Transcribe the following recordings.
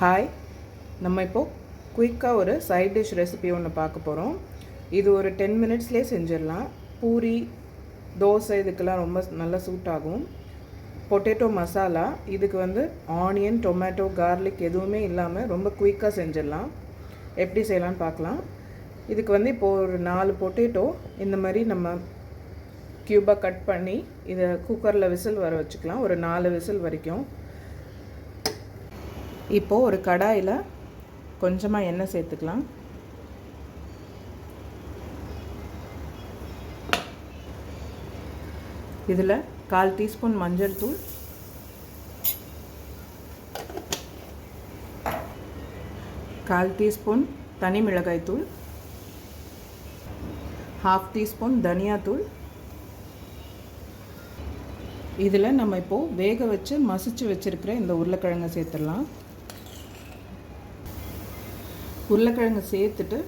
Hi, நம்ம இப்போது குயிக்காக ஒரு சைட் டிஷ் ரெசிபி ஒன்று பார்க்க போகிறோம். இது ஒரு 10 மினிட்ஸ்லேயே செஞ்சிடலாம். பூரி, தோசை இதுக்கெல்லாம் ரொம்ப நல்லா சூட் ஆகும். பொட்டேட்டோ மசாலா, இதுக்கு ஆனியன், டொமேட்டோ, கார்லிக் எதுவுமே இல்லாமல் ரொம்ப குயிக்காக செஞ்சிடலாம். எப்படி செய்யலான்னு பார்க்கலாம். இதுக்கு இப்போது ஒரு 4 பொட்டேட்டோ இந்த மாதிரி நம்ம க்யூபாக கட் பண்ணி இதை குக்கரில் விசில் வர வச்சுக்கலாம். ஒரு 4 விசில் வரைக்கும். இப்போது ஒரு கடாயில் கொஞ்சமாக எண்ணெய் சேர்த்துக்கலாம். இதில் 1/4 டீஸ்பூன் மஞ்சள் தூள், 1/4 டீஸ்பூன் தனி மிளகாய் தூள், 1/2 டீஸ்பூன் தனியாத்தூள். இதில் நம்ம இப்போது வேக வச்சு மசிச்சு வச்சுருக்கிற இந்த உருளைக்கிழங்கை சேர்த்துடலாம். உருளைக்கிழங்கு சேர்த்துட்டு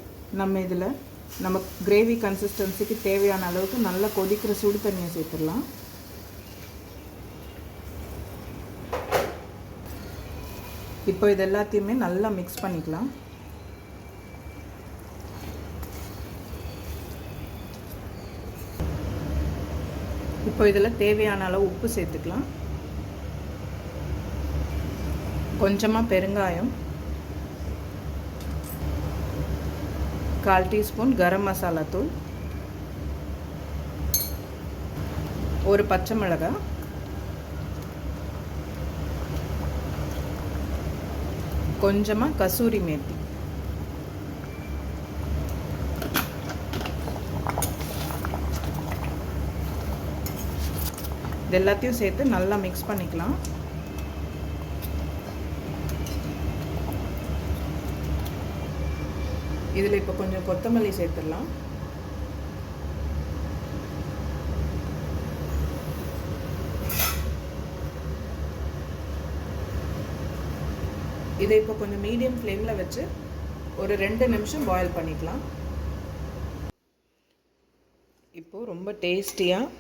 நம்ம இதில் நம்ம கிரேவி கன்சிஸ்டன்சிக்கு தேவையான அளவுக்கு நல்லா கொதிக்கிற சுடு தண்ணியை சேர்த்துடலாம். இப்போ இது எல்லாத்தையுமே நல்லா மிக்ஸ் பண்ணிக்கலாம். இப்போ இதில் தேவையான அளவு உப்பு சேர்த்துக்கலாம். கொஞ்சமாக பெருங்காயம், 1/4 டீஸ்பூன் கரம் மசாலா தூள், ஒரு பச்சை மிளகாய், கொஞ்சமாக கசூரி மேத்தி. இது எல்லாத்தையும் சேர்த்து நல்லா மிக்ஸ் பண்ணிக்கலாம். இதில் இப்போ கொஞ்சம் கொத்தமல்லி சேர்த்துடலாம். இதை இப்போ கொஞ்சம் மீடியம் ஃப்ளேமில் வச்சு ஒரு 2 நிமிஷம் பாயில் பண்ணிக்கலாம். இப்போது ரொம்ப டேஸ்டியாக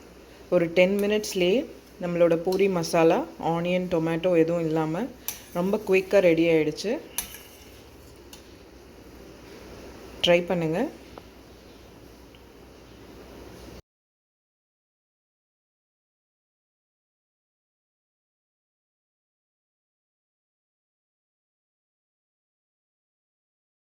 ஒரு 10 மினிட்ஸ்லேயே நம்மளோட பூரி மசாலா, ஆனியன், டொமேட்டோ எதுவும் இல்லாமல் ரொம்ப குயிக்காக ரெடி ஆகிடுச்சு. ட்ரை பண்ணுங்கள்.